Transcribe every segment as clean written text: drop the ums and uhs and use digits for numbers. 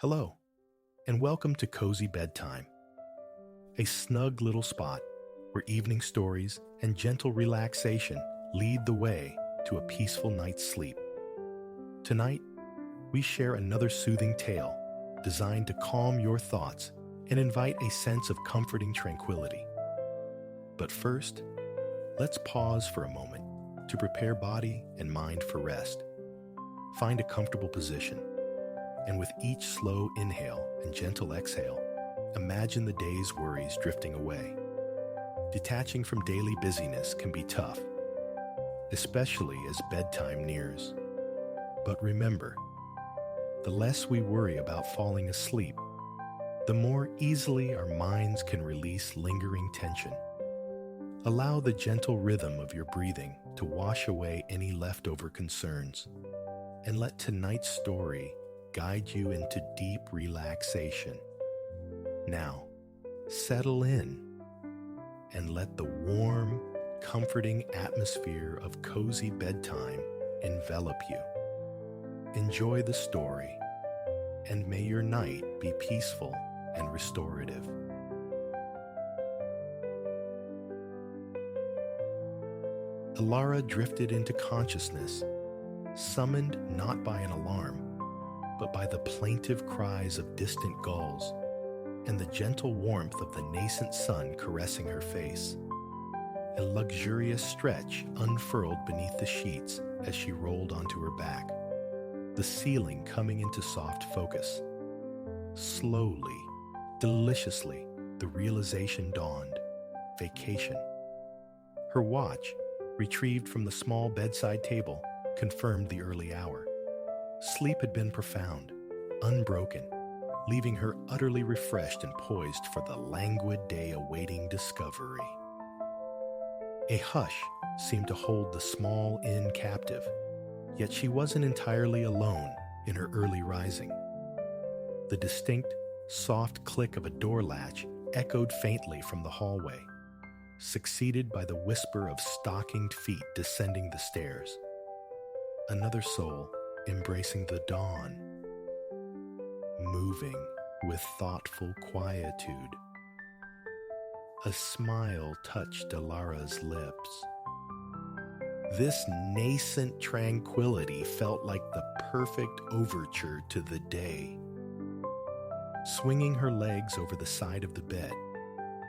Hello, and welcome to Cozy Bedtime, a snug little spot where evening stories and gentle relaxation lead the way to a peaceful night's sleep. Tonight, we share another soothing tale designed to calm your thoughts and invite a sense of comforting tranquility. But first, let's pause for a moment to prepare body and mind for rest. Find a comfortable position, and with each slow inhale and gentle exhale, imagine the day's worries drifting away. Detaching from daily busyness can be tough, especially as bedtime nears. But remember, the less we worry about falling asleep, the more easily our minds can release lingering tension. Allow the gentle rhythm of your breathing to wash away any leftover concerns, and let tonight's story guide you into deep relaxation. Now, settle in and let the warm, comforting atmosphere of cozy bedtime envelop you. Enjoy the story, and may your night be peaceful and restorative. Alara drifted into consciousness, summoned not by an alarm, but by the plaintive cries of distant gulls and the gentle warmth of the nascent sun caressing her face. A luxurious stretch unfurled beneath the sheets as she rolled onto her back, the ceiling coming into soft focus. Slowly, deliciously, the realization dawned: vacation. Her watch, retrieved from the small bedside table, confirmed the early hour. Sleep had been profound, unbroken, leaving her utterly refreshed and poised for the languid day awaiting discovery. A hush seemed to hold the small inn captive, yet she wasn't entirely alone in her early rising. The distinct, soft click of a door latch echoed faintly from the hallway, succeeded by the whisper of stockinged feet descending the stairs. Another soul embracing the dawn, moving with thoughtful quietude. A smile touched Alara's lips. This nascent tranquility felt like the perfect overture to the day. Swinging her legs over the side of the bed,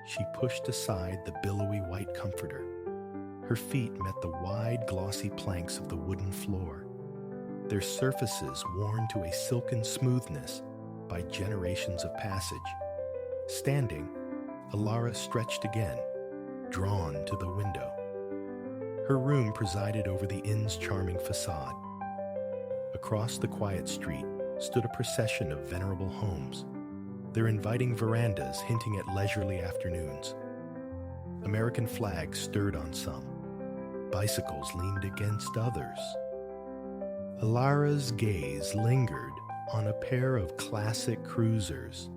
she pushed aside the billowy white comforter. Her feet met the wide, glossy planks of the wooden floor, their surfaces worn to a silken smoothness by generations of passage. Standing, Alara stretched again, drawn to the window. Her room presided over the inn's charming facade. Across the quiet street stood a procession of venerable homes, their inviting verandas hinting at leisurely afternoons. American flags stirred on some. Bicycles leaned against others. Alara's gaze lingered on a pair of classic cruisers,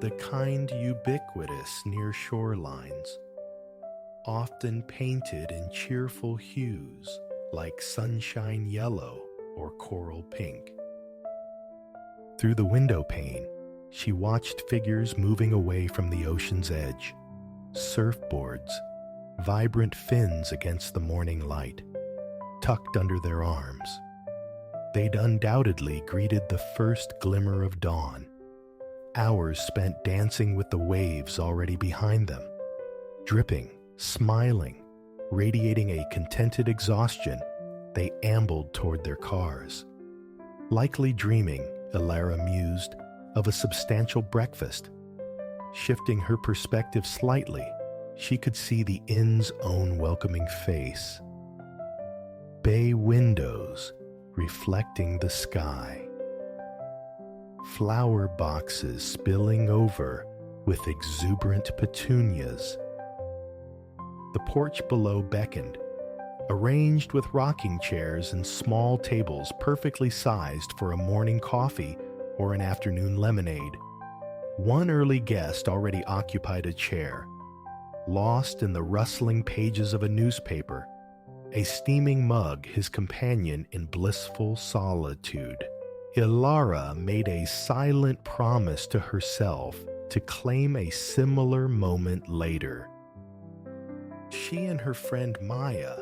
the kind ubiquitous near shorelines, often painted in cheerful hues like sunshine yellow or coral pink. Through the window pane, she watched figures moving away from the ocean's edge, surfboards, vibrant fins against the morning light, tucked under their arms. They'd undoubtedly greeted the first glimmer of dawn, hours spent dancing with the waves already behind them, dripping, smiling, radiating a contented exhaustion. They ambled toward their cars, likely dreaming, Alara mused, of a substantial breakfast. Shifting her perspective slightly, she could see the inn's own welcoming face. Bay windows reflecting the sky. Flower boxes spilling over with exuberant petunias. The porch below beckoned, arranged with rocking chairs and small tables perfectly sized for a morning coffee or an afternoon lemonade. One early guest already occupied a chair, lost in the rustling pages of a newspaper, a steaming mug his companion in blissful solitude. Ilara made a silent promise to herself to claim a similar moment later. She and her friend Maya,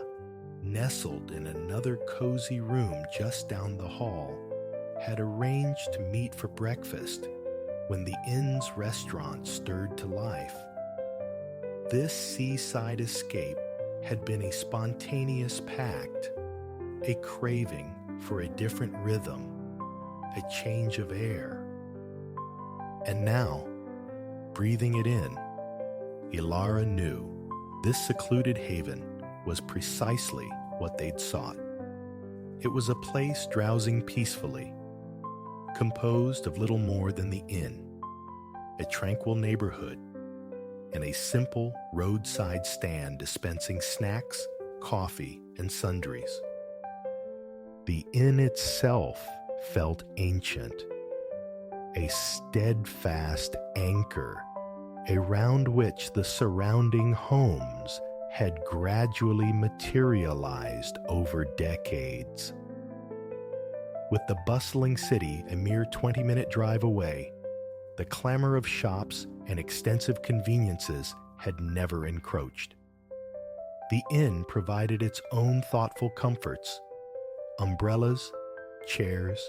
nestled in another cozy room just down the hall, had arranged to meet for breakfast when the inn's restaurant stirred to life. This seaside escape had been a spontaneous pact, a craving for a different rhythm, a change of air. And now, breathing it in, Ilara knew this secluded haven was precisely what they'd sought. It was a place drowsing peacefully, composed of little more than the inn, a tranquil neighborhood, and a simple roadside stand dispensing snacks, coffee, and sundries. The inn itself felt ancient, a steadfast anchor around which the surrounding homes had gradually materialized over decades. With the bustling city a mere 20-minute drive away, the clamor of shops and extensive conveniences had never encroached. The inn provided its own thoughtful comforts: umbrellas, chairs,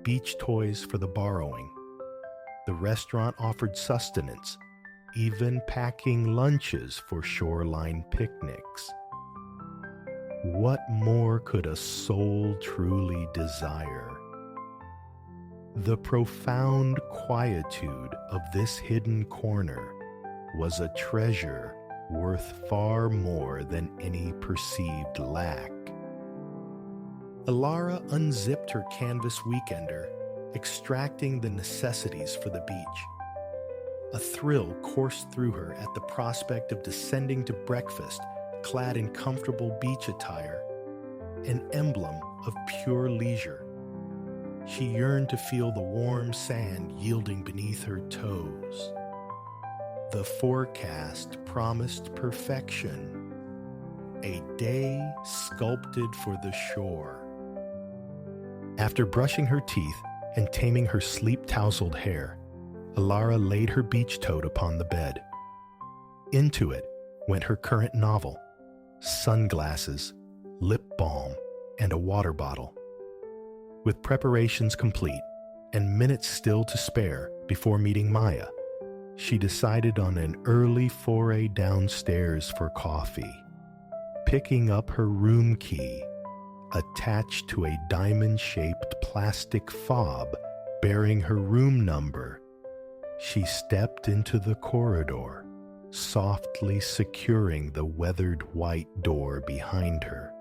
beach toys for the borrowing. The restaurant offered sustenance, even packing lunches for shoreline picnics. What more could a soul truly desire? The profound quietude of this hidden corner was a treasure worth far more than any perceived lack. Ilara unzipped her canvas weekender, extracting the necessities for the beach. A thrill coursed through her at the prospect of descending to breakfast clad in comfortable beach attire, an emblem of pure leisure. She yearned to feel the warm sand yielding beneath her toes. The forecast promised perfection, a day sculpted for the shore. After brushing her teeth and taming her sleep-tousled hair, Ilara laid her beach tote upon the bed. Into it went her current novel, sunglasses, lip balm, and a water bottle. With preparations complete and minutes still to spare before meeting Maya, she decided on an early foray downstairs for coffee. Picking up her room key, attached to a diamond-shaped plastic fob bearing her room number, she stepped into the corridor, softly securing the weathered white door behind her.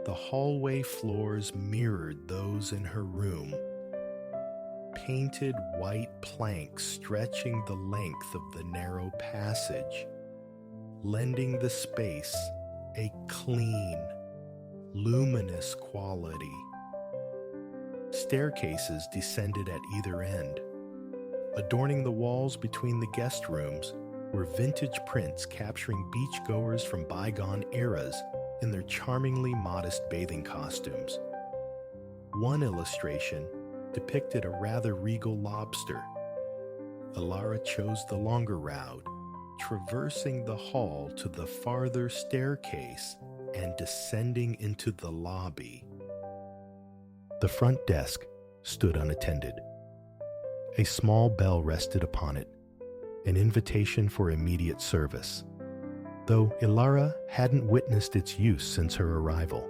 The hallway floors mirrored those in her room, painted white planks stretching the length of the narrow passage, lending the space a clean, luminous quality. Staircases descended at either end. Adorning the walls between the guest rooms were vintage prints capturing beachgoers from bygone eras in their charmingly modest bathing costumes. One illustration depicted a rather regal lobster. Ilara chose the longer route, traversing the hall to the farther staircase and descending into the lobby. The front desk stood unattended. A small bell rested upon it, an invitation for immediate service, though Ilara hadn't witnessed its use since her arrival.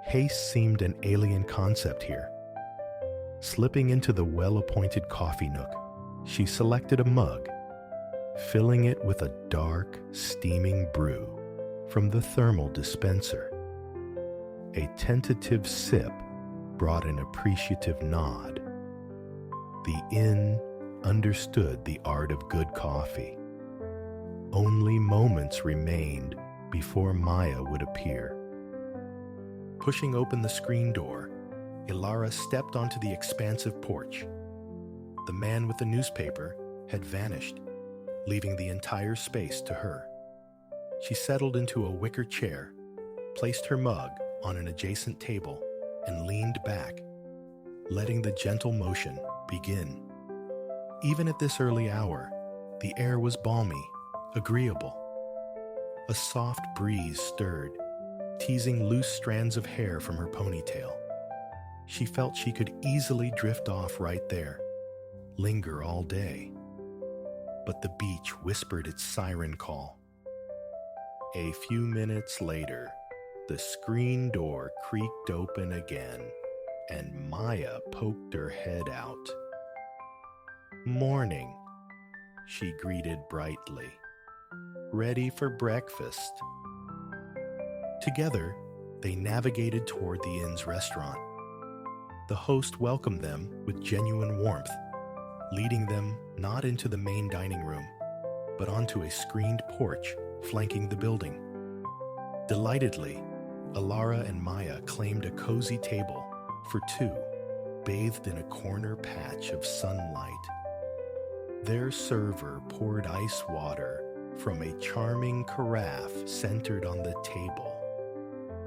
Haste seemed an alien concept here. Slipping into the well-appointed coffee nook, she selected a mug, filling it with a dark, steaming brew from the thermal dispenser. A tentative sip brought an appreciative nod. The inn understood the art of good coffee. Only moments remained before Maya would appear. Pushing open the screen door, Ilara stepped onto the expansive porch. The man with the newspaper had vanished, leaving the entire space to her. She settled into a wicker chair, placed her mug on an adjacent table, and leaned back, letting the gentle motion begin. Even at this early hour, the air was balmy, agreeable. A soft breeze stirred, teasing loose strands of hair from her ponytail. She felt she could easily drift off right there, linger all day. But the beach whispered its siren call. A few minutes later, the screen door creaked open again, and Maya poked her head out. "Morning," she greeted brightly. "Ready for breakfast?" Together, they navigated toward the inn's restaurant. The host welcomed them with genuine warmth, leading them not into the main dining room, but onto a screened porch flanking the building. Delightedly, Ilara and Maya claimed a cozy table for two, bathed in a corner patch of sunlight. Their server poured ice water from a charming carafe centered on the table,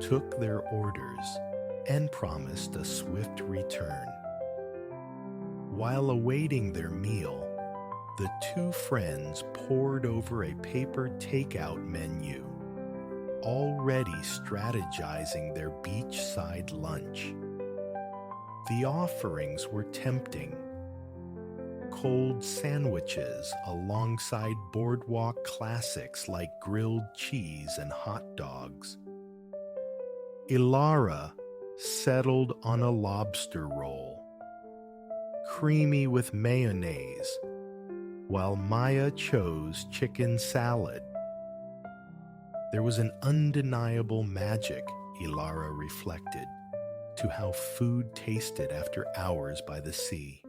took their orders, and promised a swift return. While awaiting their meal, the two friends pored over a paper takeout menu, already strategizing their beachside lunch. The offerings were tempting. Cold sandwiches alongside boardwalk classics like grilled cheese and hot dogs. Ilara settled on a lobster roll, creamy with mayonnaise, while Maya chose chicken salad. There was an undeniable magic, Ilara reflected, to how food tasted after hours by the sea.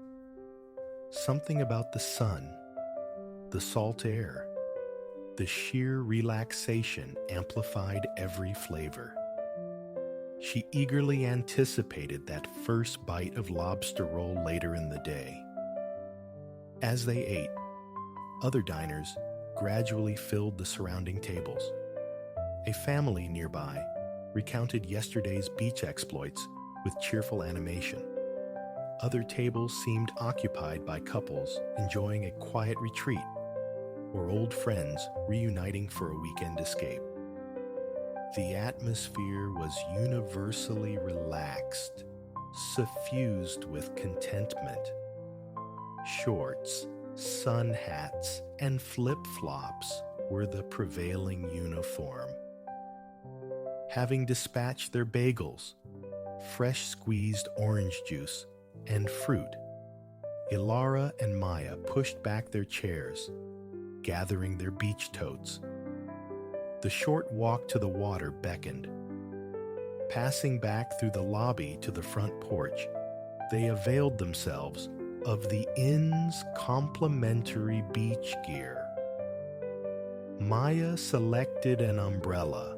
Something about the sun, the salt air, the sheer relaxation amplified every flavor. She eagerly anticipated that first bite of lobster roll later in the day. As they ate, other diners gradually filled the surrounding tables. A family nearby recounted yesterday's beach exploits with cheerful animation. Other tables seemed occupied by couples enjoying a quiet retreat, or old friends reuniting for a weekend escape. The atmosphere was universally relaxed, suffused with contentment. Shorts, sun hats, and flip-flops were the prevailing uniform. Having dispatched their bagels, fresh squeezed orange juice, and fruit, Ilara and Maya pushed back their chairs, gathering their beach totes. The short walk to the water beckoned. Passing back through the lobby to the front porch, they availed themselves of the inn's complimentary beach gear. Maya selected an umbrella.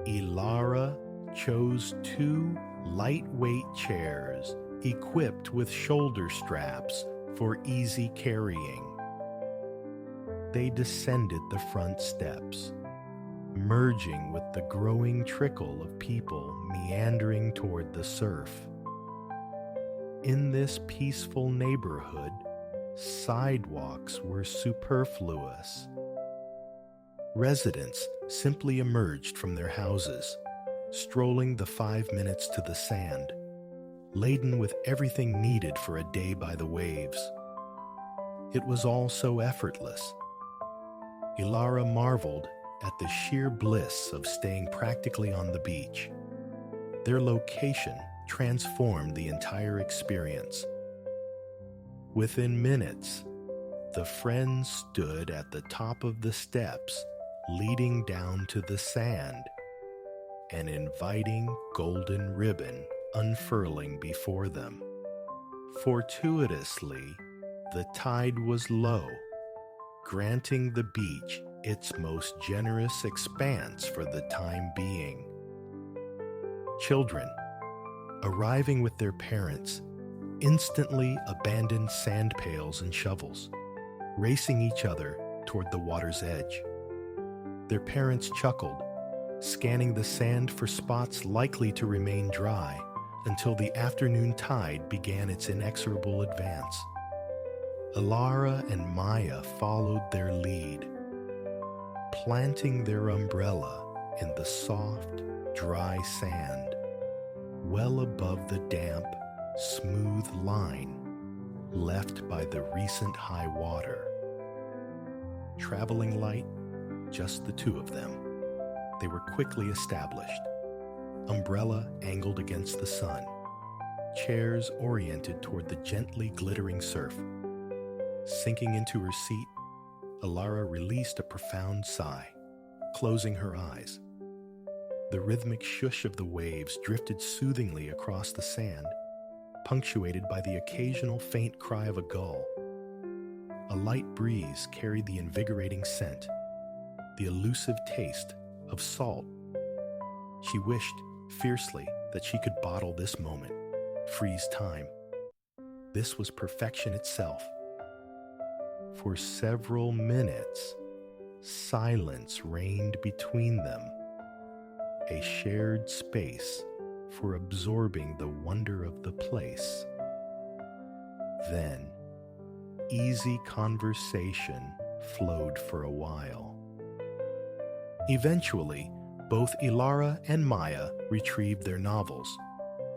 Ilara chose two lightweight chairs equipped with shoulder straps for easy carrying. They descended the front steps, merging with the growing trickle of people meandering toward the surf. In this peaceful neighborhood, sidewalks were superfluous. Residents simply emerged from their houses, strolling the 5 minutes to the sand, laden with everything needed for a day by the waves. It was all so effortless. Ilara marveled at the sheer bliss of staying practically on the beach. Their location transformed the entire experience. Within minutes, the friends stood at the top of the steps leading down to the sand, an inviting golden ribbon unfurling before them. Fortuitously, the tide was low, granting the beach its most generous expanse for the time being. Children, arriving with their parents, instantly abandoned sand pails and shovels, racing each other toward the water's edge. Their parents chuckled, scanning the sand for spots likely to remain dry until the afternoon tide began its inexorable advance. Ilara and Maya followed their lead, planting their umbrella in the soft, dry sand, well above the damp, smooth line left by the recent high water. Traveling light, just the two of them. They were quickly established. Umbrella angled against the sun, chairs oriented toward the gently glittering surf. Sinking into her seat, Ilara released a profound sigh, closing her eyes. The rhythmic shush of the waves drifted soothingly across the sand, punctuated by the occasional faint cry of a gull. A light breeze carried the invigorating scent, the elusive taste of salt. She wished fiercely that she could bottle this moment, freeze time. This was perfection itself. For several minutes, silence reigned between them, a shared space for absorbing the wonder of the place. Then, easy conversation flowed for a while. Eventually, both Ilara and Maya retrieved their novels,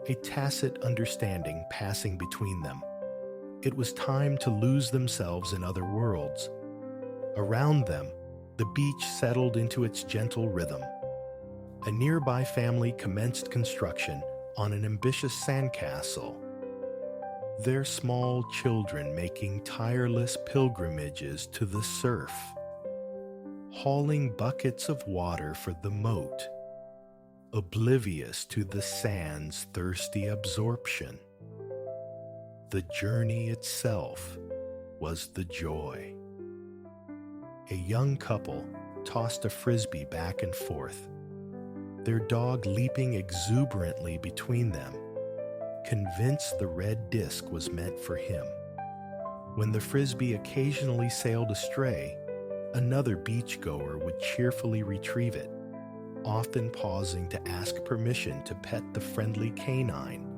a tacit understanding passing between them. It was time to lose themselves in other worlds. Around them, the beach settled into its gentle rhythm. A nearby family commenced construction on an ambitious sandcastle, their small children making tireless pilgrimages to the surf, hauling buckets of water for the moat, oblivious to the sand's thirsty absorption. The journey itself was the joy. A young couple tossed a frisbee back and forth, their dog leaping exuberantly between them, convinced the red disc was meant for him. When the frisbee occasionally sailed astray, another beachgoer would cheerfully retrieve it, often pausing to ask permission to pet the friendly canine,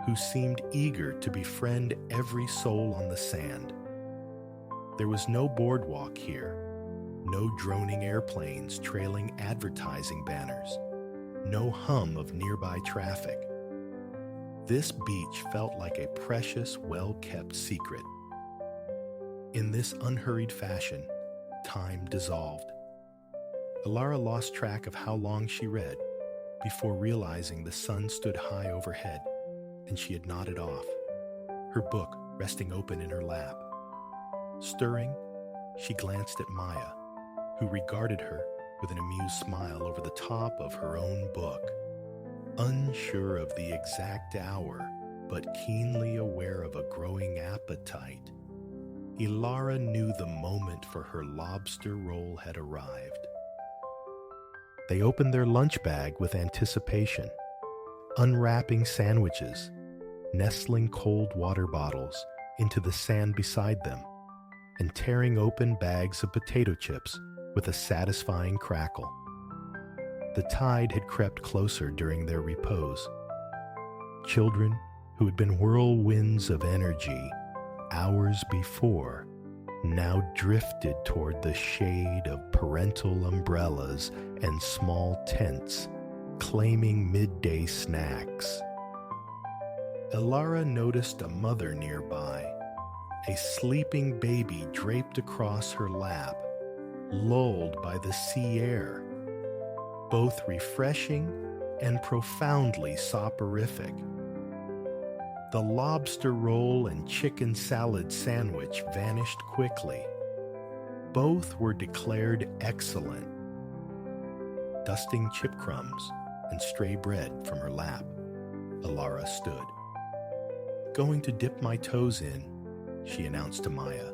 who seemed eager to befriend every soul on the sand. There was no boardwalk here, no droning airplanes trailing advertising banners, no hum of nearby traffic. This beach felt like a precious, well-kept secret. In this unhurried fashion, time dissolved. Ilara lost track of how long she read before realizing the sun stood high overhead and she had nodded off, her book resting open in her lap. Stirring, she glanced at Maya, who regarded her with an amused smile over the top of her own book. Unsure of the exact hour, but keenly aware of a growing appetite, Ilara knew the moment for her lobster roll had arrived. They opened their lunch bag with anticipation, unwrapping sandwiches, nestling cold water bottles into the sand beside them, and tearing open bags of potato chips with a satisfying crackle. The tide had crept closer during their repose. Children who had been whirlwinds of energy hours before now drifted toward the shade of parental umbrellas and small tents, claiming midday snacks. Ilara noticed a mother nearby, a sleeping baby draped across her lap, lulled by the sea air, both refreshing and profoundly soporific. The lobster roll and chicken salad sandwich vanished quickly. Both were declared excellent. Dusting chip crumbs and stray bread from her lap, Ilara stood. "Going to dip my toes in," she announced to Maya,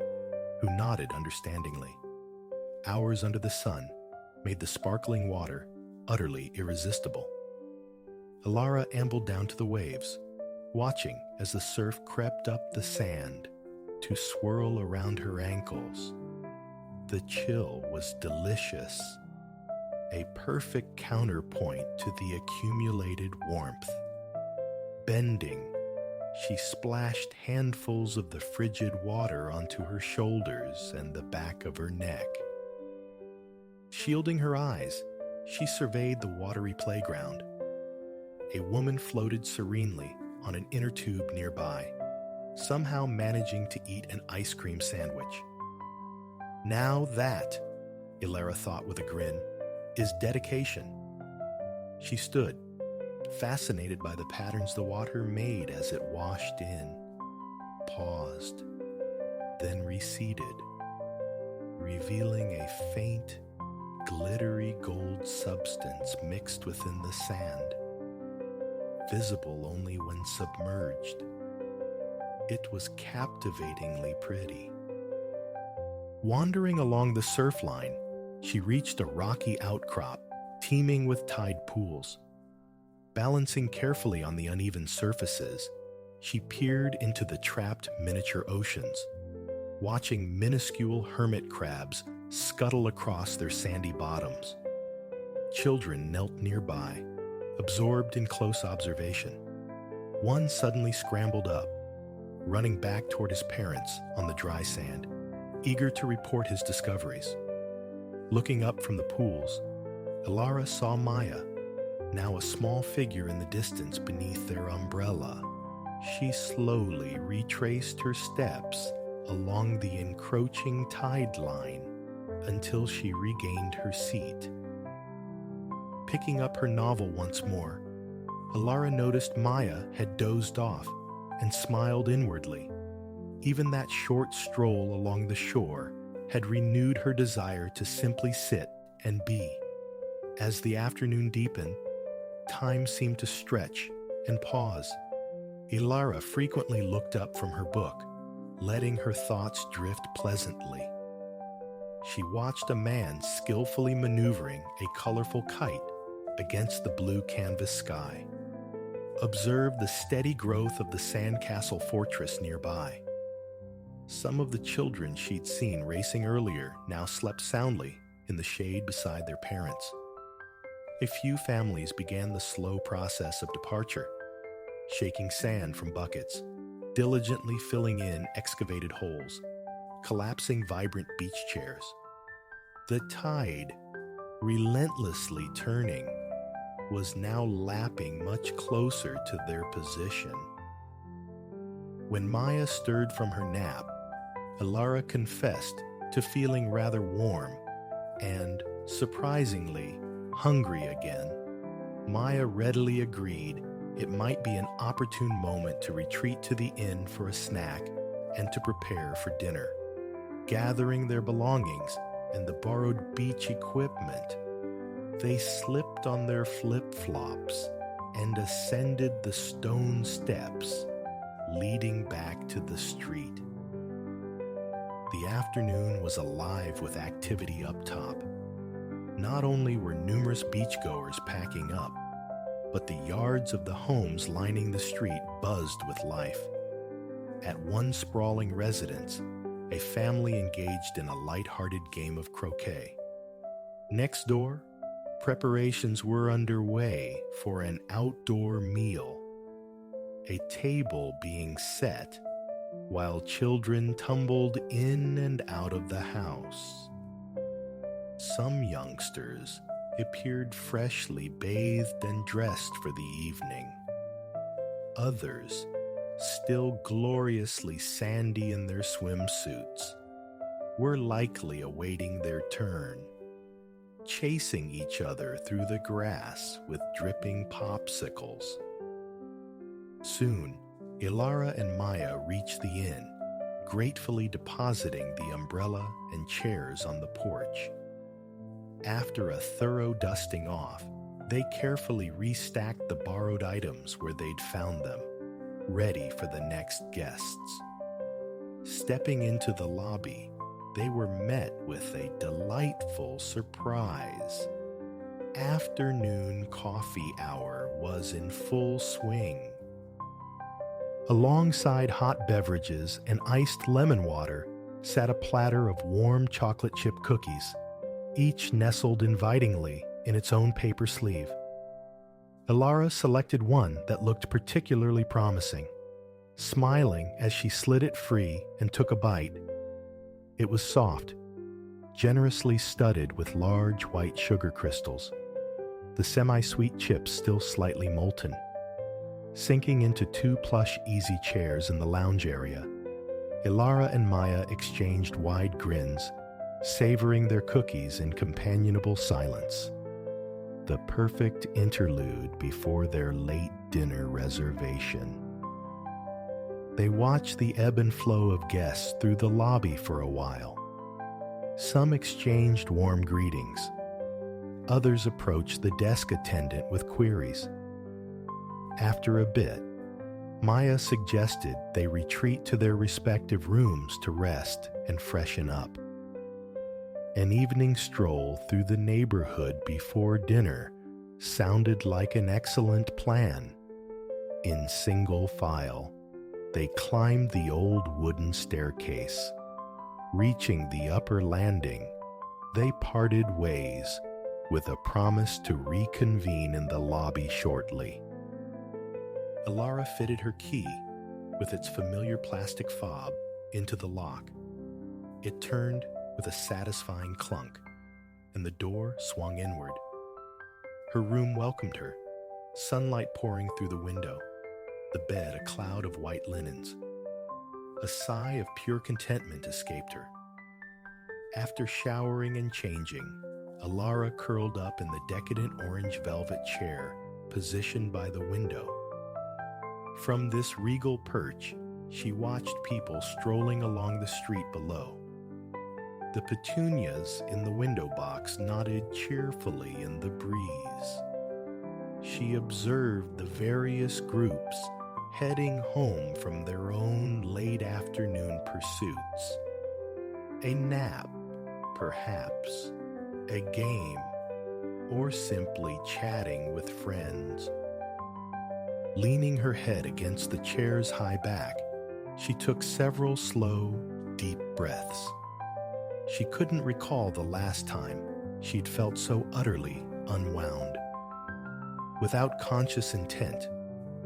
who nodded understandingly. Hours under the sun made the sparkling water utterly irresistible. Ilara ambled down to the waves, watching as the surf crept up the sand to swirl around her ankles. The chill was delicious, a perfect counterpoint to the accumulated warmth. Bending, she splashed handfuls of the frigid water onto her shoulders and the back of her neck. Shielding her eyes, she surveyed the watery playground. A woman floated serenely on an inner tube nearby, somehow managing to eat an ice cream sandwich. Now that, Ilara thought with a grin, is dedication. She stood, fascinated by the patterns the water made as it washed in, paused, then receded, revealing a faint, glittery gold substance mixed within the sand, visible only when submerged. It was captivatingly pretty. Wandering along the surf line, she reached a rocky outcrop teeming with tide pools. Balancing carefully on the uneven surfaces, she peered into the trapped miniature oceans, watching minuscule hermit crabs scuttle across their sandy bottoms. Children knelt nearby, absorbed in close observation. One suddenly scrambled up, running back toward his parents on the dry sand, eager to report his discoveries. Looking up from the pools, Ilara saw Maya, now a small figure in the distance beneath their umbrella. She slowly retraced her steps along the encroaching tide line until she regained her seat. Picking up her novel once more, Ilara noticed Maya had dozed off and smiled inwardly. Even that short stroll along the shore had renewed her desire to simply sit and be. As the afternoon deepened, time seemed to stretch and pause. Ilara frequently looked up from her book, letting her thoughts drift pleasantly. She watched a man skillfully maneuvering a colorful kite against the blue canvas sky. Observed the steady growth of the sandcastle fortress nearby. Some of the children she'd seen racing earlier now slept soundly in the shade beside their parents. A few families began the slow process of departure, shaking sand from buckets, diligently filling in excavated holes, collapsing vibrant beach chairs. The tide, relentlessly turning, was now lapping much closer to their position. When Maya stirred from her nap, Ilara confessed to feeling rather warm and, surprisingly, hungry again. Maya readily agreed it might be an opportune moment to retreat to the inn for a snack and to prepare for dinner. Gathering their belongings and the borrowed beach equipment, they slipped on their flip-flops and ascended the stone steps leading back to the street. The afternoon was alive with activity up top. Not only were numerous beachgoers packing up, but the yards of the homes lining the street buzzed with life. At one sprawling residence, a family engaged in a light-hearted game of croquet. Next door, preparations were underway for an outdoor meal, a table being set while children tumbled in and out of the house. Some youngsters appeared freshly bathed and dressed for the evening. Others, still gloriously sandy in their swimsuits, were likely awaiting their turn, chasing each other through the grass with dripping popsicles. Soon, Ilara and Maya reached the inn, gratefully depositing the umbrella and chairs on the porch. After a thorough dusting off, they carefully restacked the borrowed items where they'd found them, ready for the next guests. Stepping into the lobby, they were met with a delightful surprise. Afternoon coffee hour was in full swing. Alongside hot beverages and iced lemon water sat a platter of warm chocolate chip cookies, each nestled invitingly in its own paper sleeve. Ilara selected one that looked particularly promising, smiling as she slid it free and took a bite. It was soft, generously studded with large white sugar crystals, the semi-sweet chips still slightly molten. Sinking into two plush easy chairs in the lounge area, Ilara and Maya exchanged wide grins, savoring their cookies in companionable silence. The perfect interlude before their late dinner reservation. They watched the ebb and flow of guests through the lobby for a while. Some exchanged warm greetings. Others approached the desk attendant with queries. After a bit, Maya suggested they retreat to their respective rooms to rest and freshen up. An evening stroll through the neighborhood before dinner sounded like an excellent plan. In single file, they climbed the old wooden staircase. Reaching the upper landing, they parted ways with a promise to reconvene in the lobby shortly. Ilara fitted her key, with its familiar plastic fob, into the lock. It turned with a satisfying clunk, and the door swung inward. Her room welcomed her, sunlight pouring through the window, the bed a cloud of white linens. A sigh of pure contentment escaped her. After showering and changing, Ilara curled up in the decadent orange velvet chair positioned by the window. From this regal perch, she watched people strolling along the street below. The petunias in the window box nodded cheerfully in the breeze. She observed the various groups heading home from their own late afternoon pursuits. A nap, perhaps, a game, or simply chatting with friends. Leaning her head against the chair's high back, she took several slow, deep breaths. She couldn't recall the last time she'd felt so utterly unwound. Without conscious intent,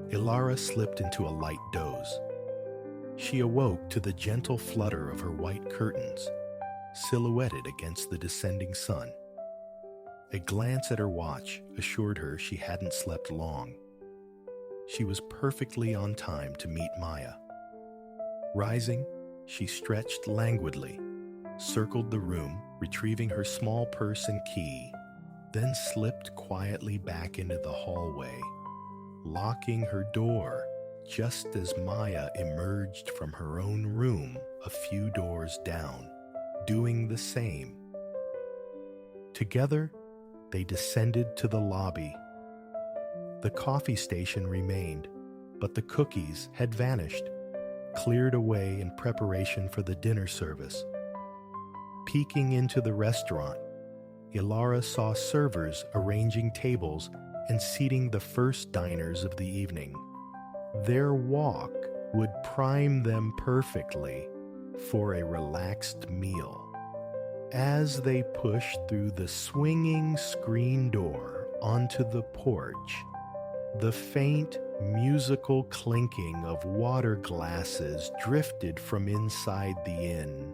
Ilara slipped into a light doze. She awoke to the gentle flutter of her white curtains, silhouetted against the descending sun. A glance at her watch assured her she hadn't slept long. She was perfectly on time to meet Maya. Rising, she stretched languidly, circled the room, retrieving her small purse and key, then slipped quietly back into the hallway, locking her door just as Maya emerged from her own room a few doors down, doing the same. Together, they descended to the lobby. The coffee station remained, but the cookies had vanished, cleared away in preparation for the dinner service. Peeking into the restaurant, Ilara saw servers arranging tables and seating the first diners of the evening. Their walk would prime them perfectly for a relaxed meal. As they pushed through the swinging screen door onto the porch, the faint musical clinking of water glasses drifted from inside the inn.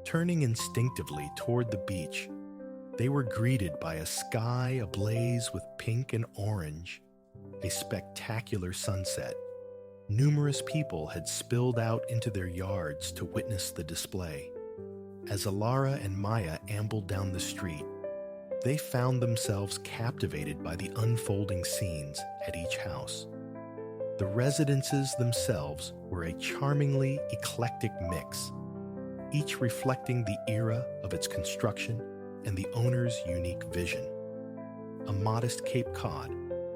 Turning instinctively toward the beach, they were greeted by a sky ablaze with pink and orange, a spectacular sunset. Numerous people had spilled out into their yards to witness the display. As Ilara and Maya ambled down the street, they found themselves captivated by the unfolding scenes at each house. The residences themselves were a charmingly eclectic mix, each reflecting the era of its construction and the owner's unique vision. A modest Cape Cod,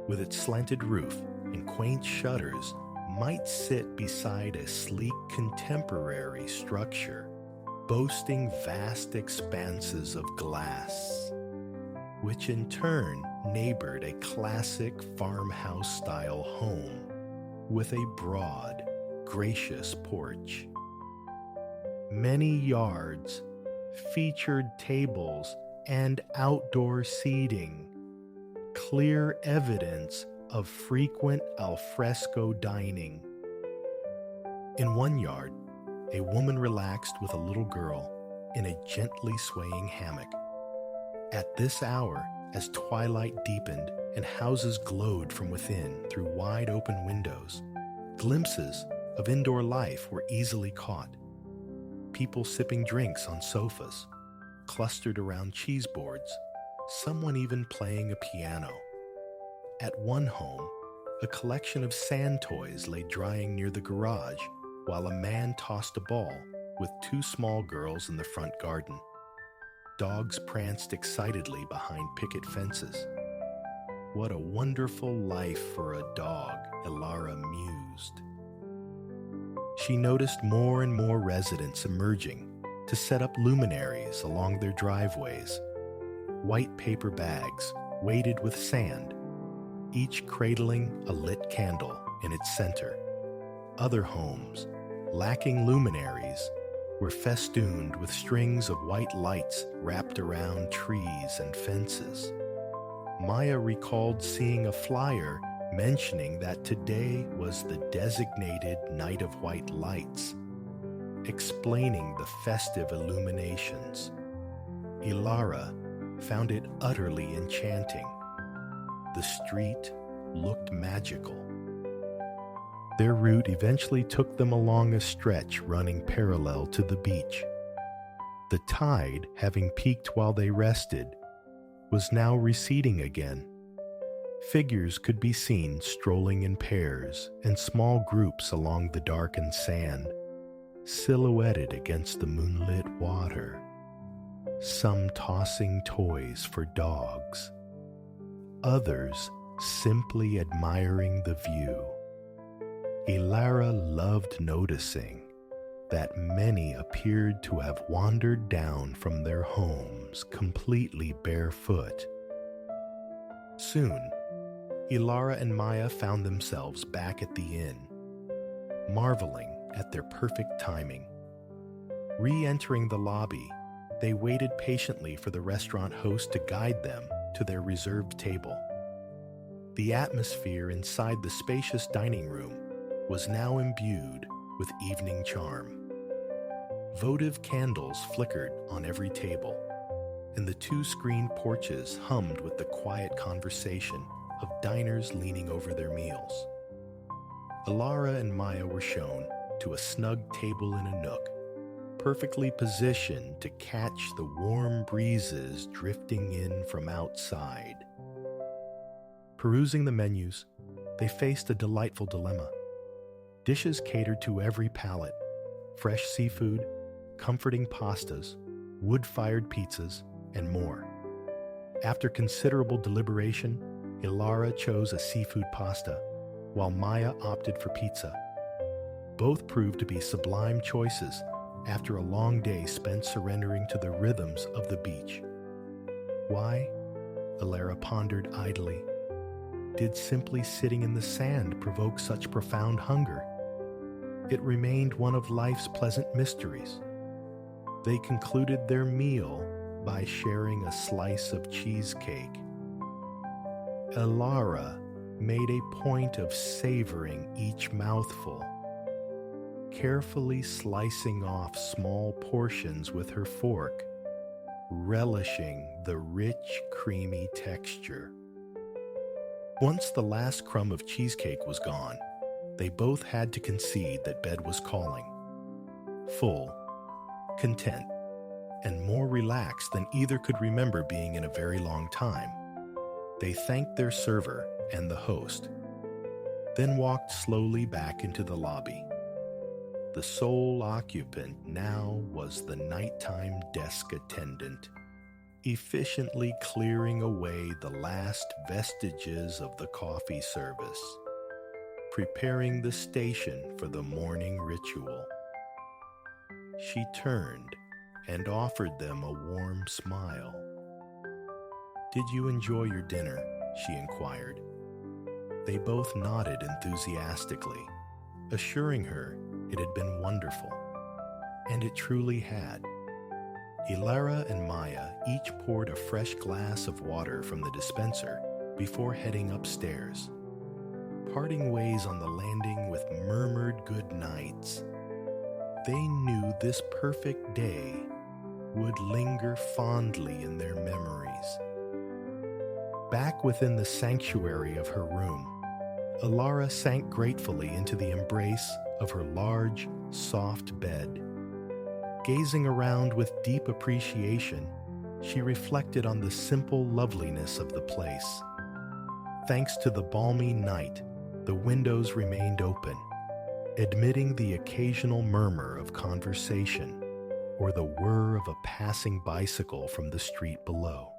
with its slanted roof and quaint shutters, might sit beside a sleek contemporary structure, boasting vast expanses of glass, which in turn neighbored a classic farmhouse-style home with a broad, gracious porch. Many yards featured tables and outdoor seating, clear evidence of frequent alfresco dining. In one yard, a woman relaxed with a little girl in a gently swaying hammock. At this hour, as twilight deepened and houses glowed from within through wide open windows, glimpses of indoor life were easily caught. People sipping drinks on sofas, clustered around cheese boards, someone even playing a piano. At one home, a collection of sand toys lay drying near the garage, while a man tossed a ball with two small girls in the front garden. Dogs pranced excitedly behind picket fences. What a wonderful life for a dog, Ilara mused. She noticed more and more residents emerging to set up luminaries along their driveways. White paper bags weighted with sand, each cradling a lit candle in its center. Other homes, lacking luminaries, were festooned with strings of white lights wrapped around trees and fences. Maya recalled seeing a flyer mentioning that today was the designated Night of White Lights, explaining the festive illuminations. Ilara found it utterly enchanting. The street looked magical. Their route eventually took them along a stretch running parallel to the beach. The tide, having peaked while they rested, was now receding again. Figures could be seen strolling in pairs and small groups along the darkened sand, silhouetted against the moonlit water. Some tossing toys for dogs, others simply admiring the view. Ilara loved noticing that many appeared to have wandered down from their homes completely barefoot. Soon, Ilara and Maya found themselves back at the inn, marveling at their perfect timing. Re-entering the lobby, they waited patiently for the restaurant host to guide them to their reserved table. The atmosphere inside the spacious dining room was now imbued with evening charm. Votive candles flickered on every table, and the two-screen porches hummed with the quiet conversation of diners leaning over their meals. Ilara and Maya were shown to a snug table in a nook, perfectly positioned to catch the warm breezes drifting in from outside. Perusing the menus, they faced a delightful dilemma. Dishes catered to every palate: fresh seafood, comforting pastas, wood-fired pizzas, and more. After considerable deliberation, Ilara chose a seafood pasta, while Maya opted for pizza. Both proved to be sublime choices after a long day spent surrendering to the rhythms of the beach. Why, Ilara pondered idly, did simply sitting in the sand provoke such profound hunger? It remained one of life's pleasant mysteries. They concluded their meal by sharing a slice of cheesecake. Ilara made a point of savoring each mouthful, carefully slicing off small portions with her fork, relishing the rich, creamy texture. Once the last crumb of cheesecake was gone, they both had to concede that bed was calling. Full, content, and more relaxed than either could remember being in a very long time, they thanked their server and the host, then walked slowly back into the lobby. The sole occupant now was the nighttime desk attendant, efficiently clearing away the last vestiges of the coffee service, preparing the station for the morning ritual. She turned and offered them a warm smile. "Did you enjoy your dinner?" she inquired. They both nodded enthusiastically, assuring her it had been wonderful. And it truly had. Ilara and Maya each poured a fresh glass of water from the dispenser before heading upstairs, parting ways on the landing with murmured good nights. They knew this perfect day would linger fondly in their memories. Back within the sanctuary of her room, Alara sank gratefully into the embrace of her large, soft bed. Gazing around with deep appreciation, she reflected on the simple loveliness of the place. Thanks to the balmy night, the windows remained open, admitting the occasional murmur of conversation or the whir of a passing bicycle from the street below.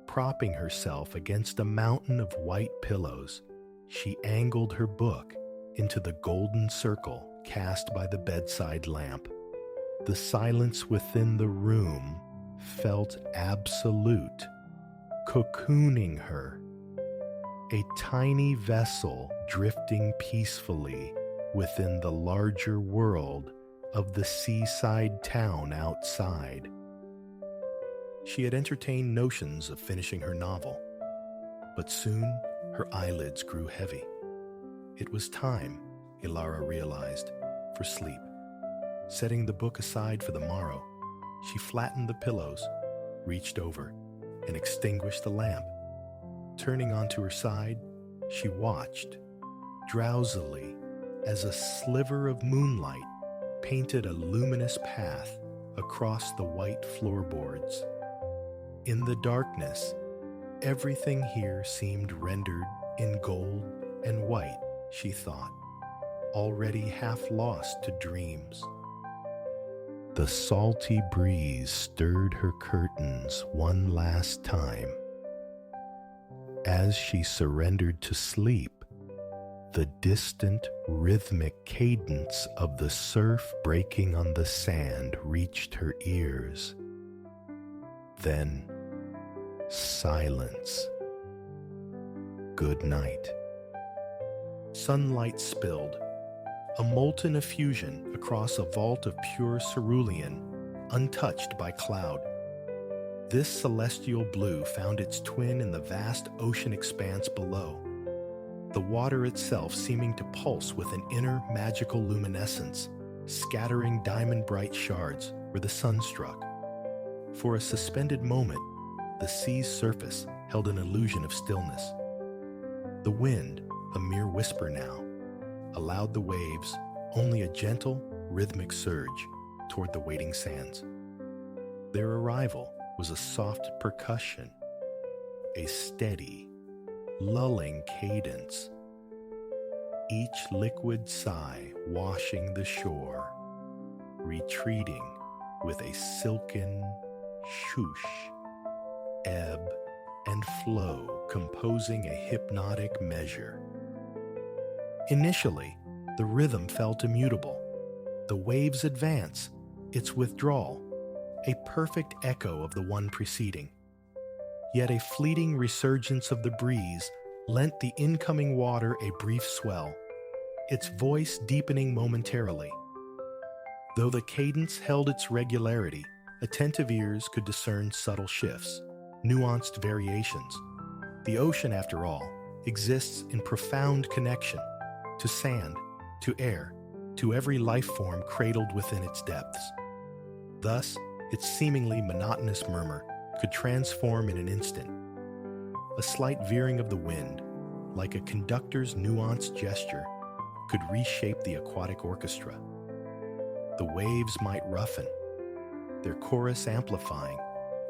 Propping herself against a mountain of white pillows, she angled her book into the golden circle cast by the bedside lamp. The silence within the room felt absolute, cocooning her. A tiny vessel drifting peacefully within the larger world of the seaside town outside. She had entertained notions of finishing her novel, but soon her eyelids grew heavy. It was time, Ilara realized, for sleep. Setting the book aside for the morrow, she flattened the pillows, reached over, and extinguished the lamp. Turning onto her side, she watched, drowsily, as a sliver of moonlight painted a luminous path across the white floorboards. In the darkness, everything here seemed rendered in gold and white, she thought, already half lost to dreams. The salty breeze stirred her curtains one last time. As she surrendered to sleep, the distant, rhythmic cadence of the surf breaking on the sand reached her ears. Then, silence. Good night. Sunlight spilled, a molten effusion across a vault of pure cerulean, untouched by cloud. This celestial blue found its twin in the vast ocean expanse below, the water itself seeming to pulse with an inner magical luminescence, scattering diamond-bright shards where the sun struck. For a suspended moment, the sea's surface held an illusion of stillness. The wind, a mere whisper now, allowed the waves only a gentle, rhythmic surge toward the waiting sands. Their arrival was a soft percussion, a steady, lulling cadence, each liquid sigh washing the shore, retreating with a silken shoosh, ebb and flow composing a hypnotic measure. Initially, the rhythm felt immutable. The wave's advance, its withdrawal, a perfect echo of the one preceding. Yet a fleeting resurgence of the breeze lent the incoming water a brief swell, its voice deepening momentarily. Though the cadence held its regularity, attentive ears could discern subtle shifts, nuanced variations. The ocean, after all, exists in profound connection to sand, to air, to every life form cradled within its depths. Thus, its seemingly monotonous murmur could transform in an instant. A slight veering of the wind, like a conductor's nuanced gesture, could reshape the aquatic orchestra. The waves might roughen, their chorus amplifying,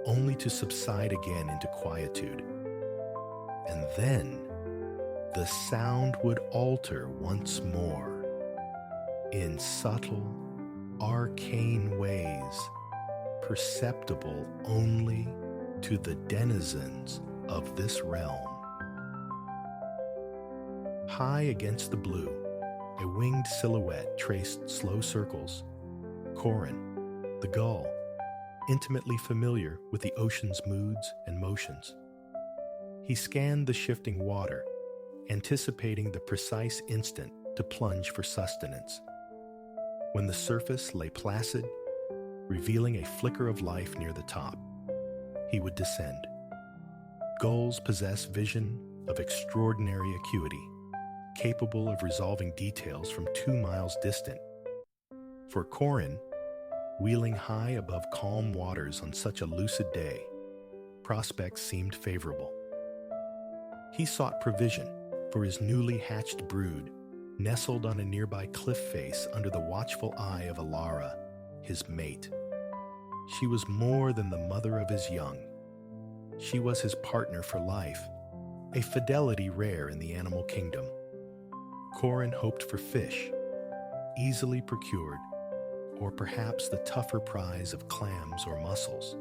only to subside again into quietude. And then, the sound would alter once more, in subtle, arcane ways, perceptible only to the denizens of this realm. High against the blue, a winged silhouette traced slow circles. Corin, the gull, intimately familiar with the ocean's moods and motions. He scanned the shifting water, anticipating the precise instant to plunge for sustenance. When the surface lay placid, revealing a flicker of life near the top, he would descend. Gulls possess vision of extraordinary acuity, capable of resolving details from 2 miles distant. For Corin, wheeling high above calm waters on such a lucid day, prospects seemed favorable. He sought provision for his newly hatched brood, nestled on a nearby cliff face under the watchful eye of Alara, his mate. She was more than the mother of his young. She was his partner for life, a fidelity rare in the animal kingdom. Corin hoped for fish, easily procured, or perhaps the tougher prize of clams or mussels.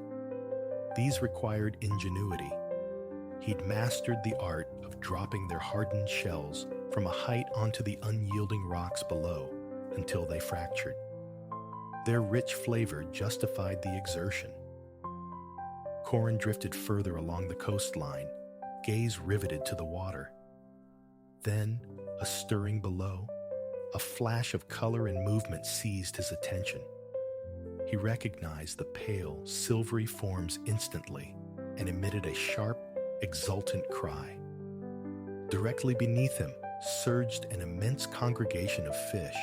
These required ingenuity. He'd mastered the art of dropping their hardened shells from a height onto the unyielding rocks below until they fractured. Their rich flavor justified the exertion. Corin drifted further along the coastline, gaze riveted to the water. Then, a stirring below, a flash of color and movement seized his attention. He recognized the pale, silvery forms instantly and emitted a sharp, exultant cry. Directly beneath him surged an immense congregation of fish.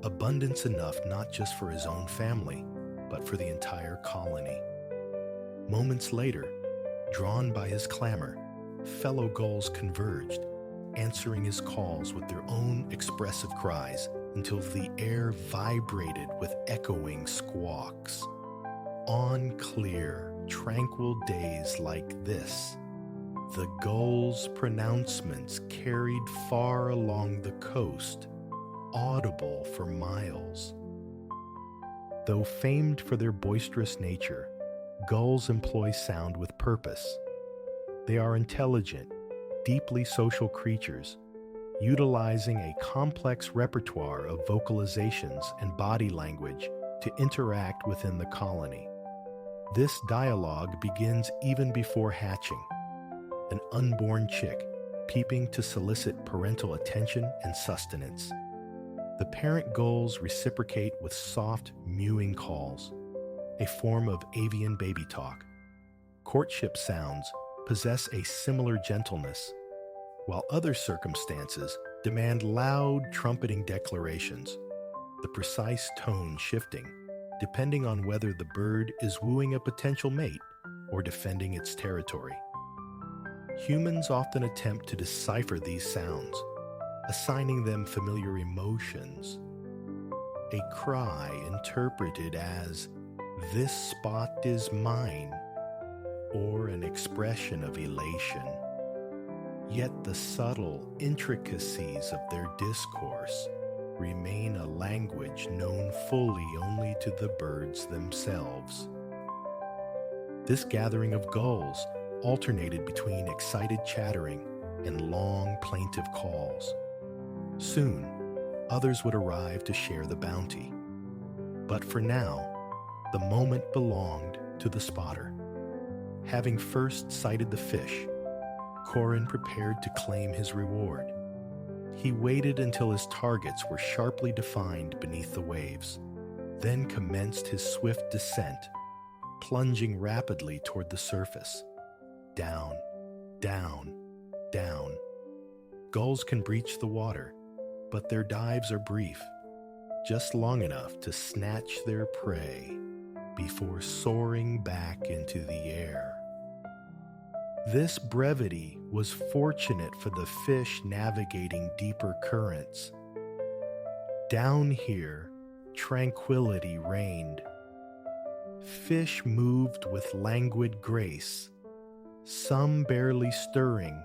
Abundance enough not just for his own family, but for the entire colony. Moments later, drawn by his clamor, fellow gulls converged, answering his calls with their own expressive cries until the air vibrated with echoing squawks. On clear, tranquil days like this, the gulls' pronouncements carried far along the coast, audible for miles. Though famed for their boisterous nature, gulls employ sound with purpose. They are intelligent, deeply social creatures, utilizing a complex repertoire of vocalizations and body language to interact within the colony. This dialogue begins even before hatching, an unborn chick peeping to solicit parental attention and sustenance. The parent gulls reciprocate with soft, mewing calls, a form of avian baby talk. Courtship sounds possess a similar gentleness, while other circumstances demand loud, trumpeting declarations, the precise tone shifting depending on whether the bird is wooing a potential mate or defending its territory. Humans often attempt to decipher these sounds, assigning them familiar emotions. A cry interpreted as, "This spot is mine," or an expression of elation. Yet the subtle intricacies of their discourse remain a language known fully only to the birds themselves. This gathering of gulls alternated between excited chattering and long, plaintive calls. Soon, others would arrive to share the bounty. But for now, the moment belonged to the spotter. Having first sighted the fish, Corin prepared to claim his reward. He waited until his targets were sharply defined beneath the waves, then commenced his swift descent, plunging rapidly toward the surface. Down, down, down. Gulls can breach the water, but their dives are brief, just long enough to snatch their prey before soaring back into the air. This brevity was fortunate for the fish navigating deeper currents. Down here, tranquility reigned. Fish moved with languid grace, some barely stirring,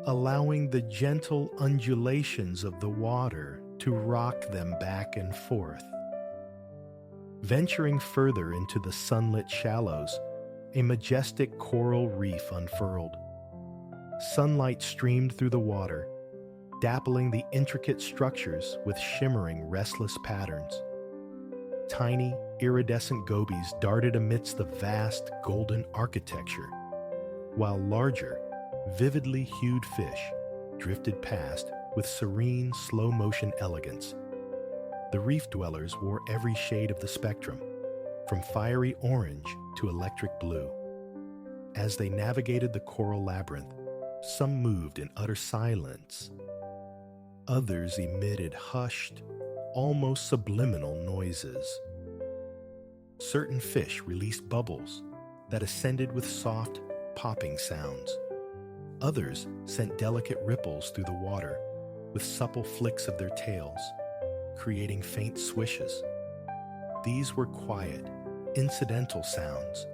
allowing the gentle undulations of the water to rock them back and forth. Venturing further into the sunlit shallows, a majestic coral reef unfurled. Sunlight streamed through the water, dappling the intricate structures with shimmering, restless patterns. Tiny, iridescent gobies darted amidst the vast, golden architecture, while larger, vividly hued fish drifted past with serene, slow-motion elegance. The reef dwellers wore every shade of the spectrum, from fiery orange to electric blue. As they navigated the coral labyrinth, some moved in utter silence. Others emitted hushed, almost subliminal noises. Certain fish released bubbles that ascended with soft, popping sounds. Others sent delicate ripples through the water with supple flicks of their tails, creating faint swishes. These were quiet, incidental sounds,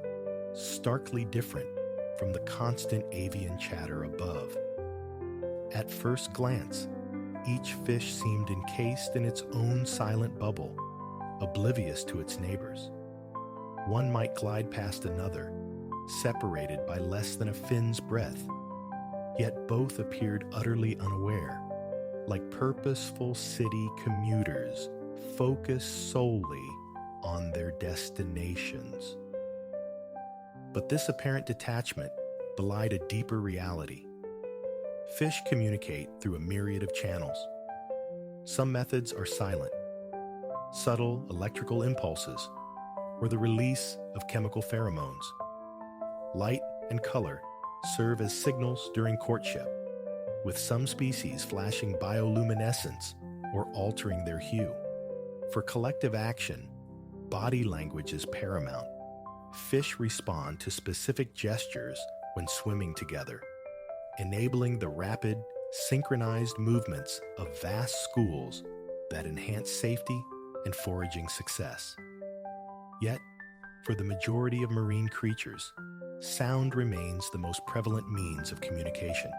starkly different from the constant avian chatter above. At first glance, each fish seemed encased in its own silent bubble, oblivious to its neighbors. One might glide past another, separated by less than a fin's breadth, yet both appeared utterly unaware, like purposeful city commuters focused solely on their destinations. But this apparent detachment belied a deeper reality. Fish communicate through a myriad of channels. Some methods are silent, subtle electrical impulses, or the release of chemical pheromones. Light and color serve as signals during courtship, with some species flashing bioluminescence or altering their hue. For collective action, body language is paramount. Fish respond to specific gestures when swimming together, enabling the rapid, synchronized movements of vast schools that enhance safety and foraging success. Yet, for the majority of marine creatures, sound remains the most prevalent means of communication,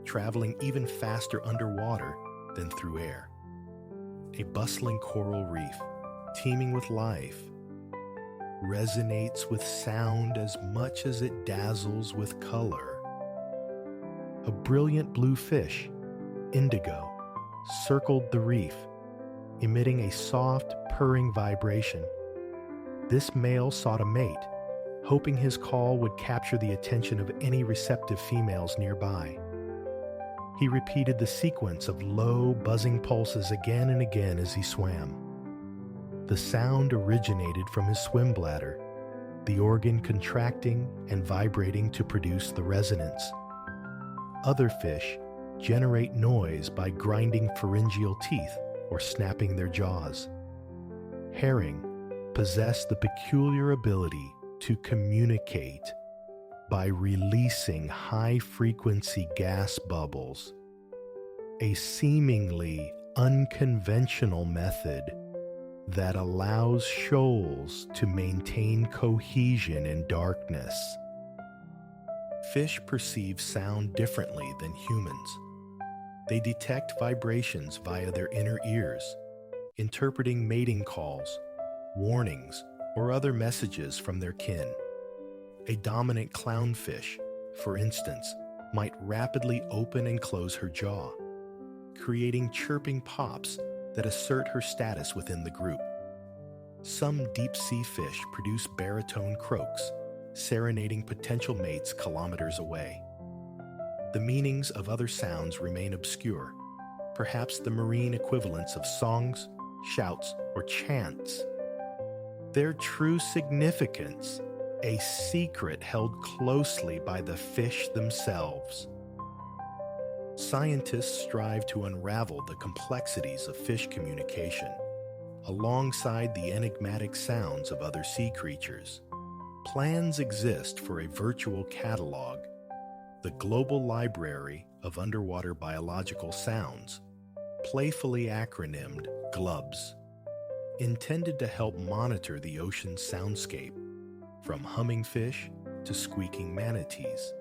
traveling even faster underwater than through air. A bustling coral reef, teeming with life, resonates with sound as much as it dazzles with color. A brilliant blue fish, indigo, circled the reef, emitting a soft, purring vibration. This male sought a mate, hoping his call would capture the attention of any receptive females nearby. He repeated the sequence of low, buzzing pulses again and again as he swam. The sound originated from his swim bladder, the organ contracting and vibrating to produce the resonance. Other fish generate noise by grinding pharyngeal teeth or snapping their jaws. Herring possess the peculiar ability to communicate by releasing high-frequency gas bubbles, a seemingly unconventional method that allows shoals to maintain cohesion in darkness. Fish perceive sound differently than humans. They detect vibrations via their inner ears, interpreting mating calls, warnings, or other messages from their kin. A dominant clownfish, for instance, might rapidly open and close her jaw, creating chirping pops that assert her status within the group. Some deep-sea fish produce baritone croaks, serenading potential mates kilometers away. The meanings of other sounds remain obscure, perhaps the marine equivalents of songs, shouts, or chants. Their true significance, a secret held closely by the fish themselves. Scientists strive to unravel the complexities of fish communication, alongside the enigmatic sounds of other sea creatures. Plans exist for a virtual catalog, the Global Library of Underwater Biological Sounds, playfully acronymed GLUBS, intended to help monitor the ocean's soundscape, from humming fish to squeaking manatees.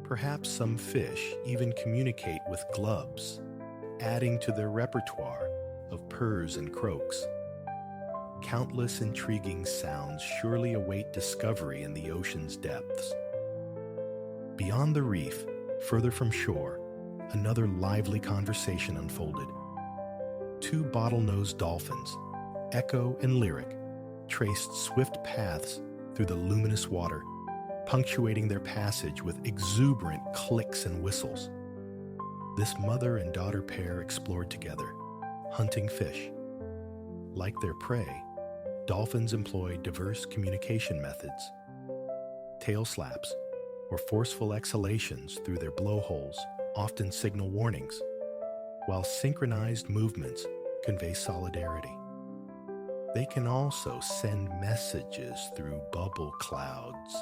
Perhaps some fish even communicate with glubs, adding to their repertoire of purrs and croaks. Countless intriguing sounds surely await discovery in the ocean's depths. Beyond the reef, further from shore, another lively conversation unfolded. Two bottlenose dolphins, Echo and Lyric, traced swift paths through the luminous water, punctuating their passage with exuberant clicks and whistles. This mother and daughter pair explored together, hunting fish. Like their prey, dolphins employ diverse communication methods. tail slaps or forceful exhalations through their blowholes often signal warnings, while synchronized movements convey solidarity. They can also send messages through bubble clouds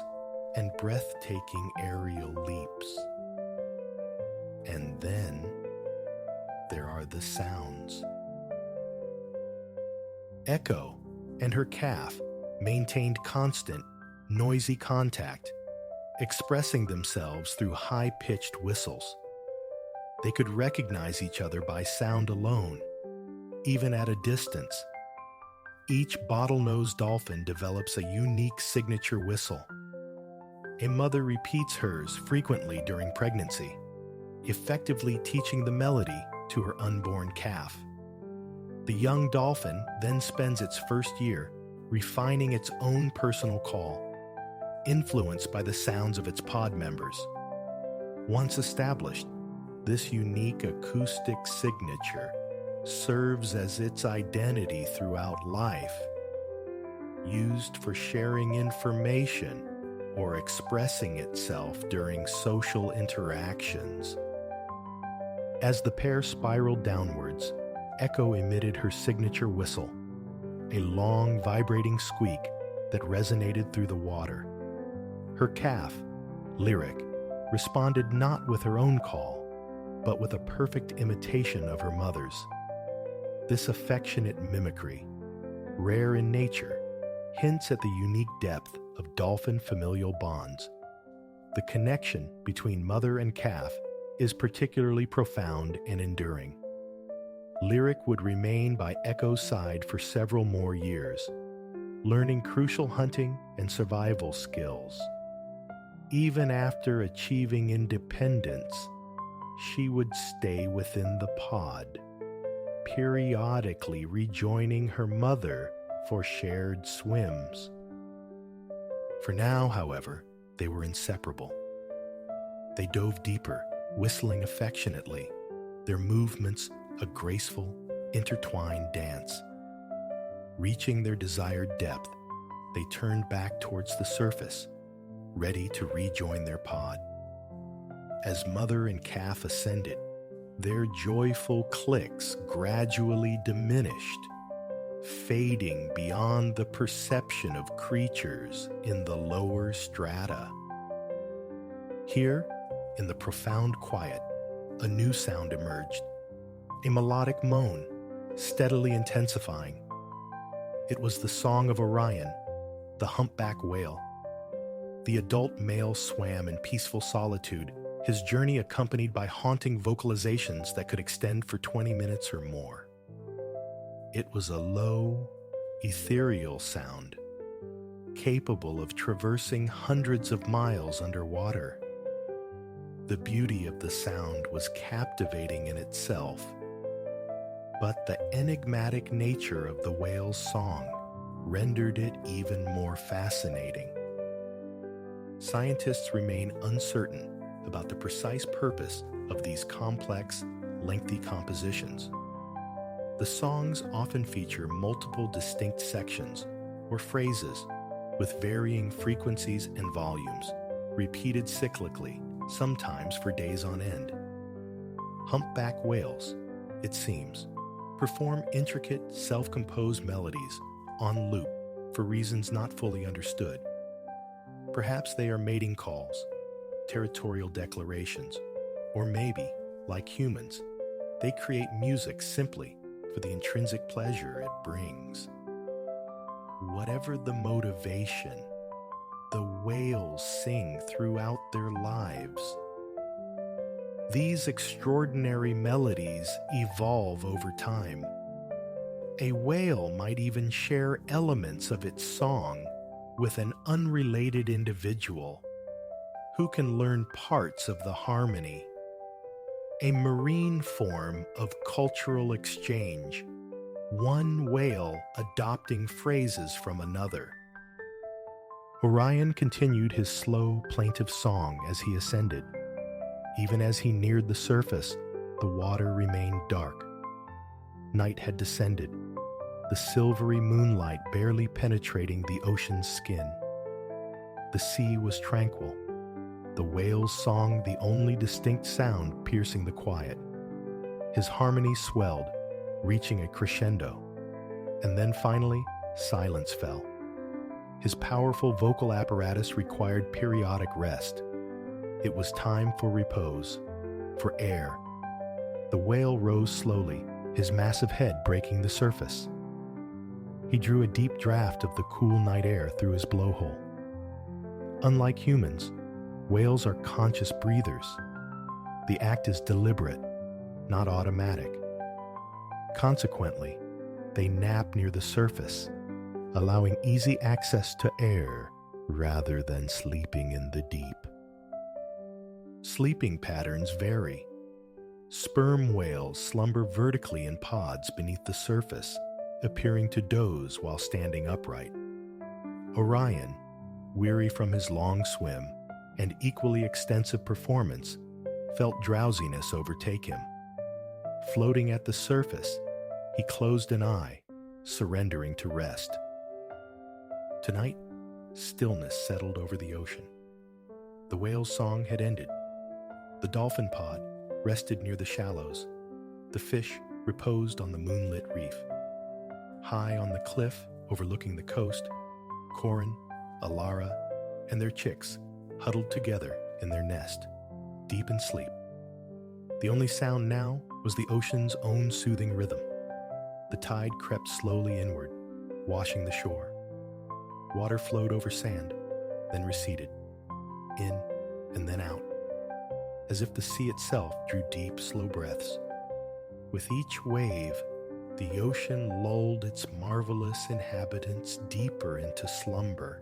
and breathtaking aerial leaps. And then there are the sounds. Echo and her calf maintained constant, noisy contact, expressing themselves through high-pitched whistles. They could recognize each other by sound alone, even at a distance. Each bottlenose dolphin develops a unique signature whistle. A mother repeats hers frequently during pregnancy, effectively teaching the melody to her unborn calf. The young dolphin then spends its first year refining its own personal call, influenced by the sounds of its pod members. Once established, this unique acoustic signature serves as its identity throughout life, used for sharing information or expressing itself during social interactions. As the pair spiraled downwards, Echo emitted her signature whistle, a long, vibrating squeak that resonated through the water. Her calf, Lyric, responded not with her own call, but with a perfect imitation of her mother's. This affectionate mimicry, rare in nature, hints at the unique depth of dolphin familial bonds. The connection between mother and calf is particularly profound and enduring. Lyric would remain by Echo's side for several more years, learning crucial hunting and survival skills. Even after achieving independence, she would stay within the pod, periodically rejoining her mother for shared swims. For now, however, they were inseparable. They dove deeper, whistling affectionately, their movements a graceful, intertwined dance. Reaching their desired depth, they turned back towards the surface, ready to rejoin their pod. As mother and calf ascended, their joyful clicks gradually diminished, fading beyond the perception of creatures in the lower strata. Here, in the profound quiet, a new sound emerged, a melodic moan, steadily intensifying. It was the song of Orion, the humpback whale. The adult male swam in peaceful solitude, his journey accompanied by haunting vocalizations that could extend for 20 minutes or more. It was a low, ethereal sound, capable of traversing hundreds of miles underwater. The beauty of the sound was captivating in itself, but the enigmatic nature of the whale's song rendered it even more fascinating. Scientists remain uncertain about the precise purpose of these complex, lengthy compositions. The songs often feature multiple distinct sections or phrases with varying frequencies and volumes, repeated cyclically, sometimes for days on end. Humpback whales, it seems, perform intricate, self-composed melodies on loop for reasons not fully understood. Perhaps they are mating calls, territorial declarations, or maybe, like humans, they create music simply for the intrinsic pleasure it brings. Whatever the motivation, the whales sing throughout their lives. These extraordinary melodies evolve over time. A whale might even share elements of its song with an unrelated individual who can learn parts of the harmony. A marine form of cultural exchange, one whale adopting phrases from another. Orion continued his slow, plaintive song as he ascended. Even as he neared the surface, the water remained dark. Night had descended, the silvery moonlight barely penetrating the ocean's skin. The sea was tranquil, the whale's song the only distinct sound piercing the quiet. His harmony swelled, reaching a crescendo, and then finally, silence fell. His powerful vocal apparatus required periodic rest. It was time for repose, for air. The whale rose slowly, his massive head breaking the surface. He drew a deep draft of the cool night air through his blowhole. Unlike humans, whales are conscious breathers. The act is deliberate, not automatic. Consequently, they nap near the surface, allowing easy access to air rather than sleeping in the deep. Sleeping patterns vary. Sperm whales slumber vertically in pods beneath the surface, appearing to doze while standing upright. Orion, weary from his long swim and equally extensive performance, felt drowsiness overtake him. Floating at the surface, he closed an eye, surrendering to rest. Tonight, stillness settled over the ocean. The whale's song had ended. The dolphin pod rested near the shallows. The fish reposed on the moonlit reef. High on the cliff overlooking the coast, Corin, Alara, and their chicks huddled together in their nest, deep in sleep. The only sound now was the ocean's own soothing rhythm. The tide crept slowly inward, washing the shore. Water flowed over sand, then receded, in and then out, as if the sea itself drew deep, slow breaths. With each wave, the ocean lulled its marvelous inhabitants deeper into slumber.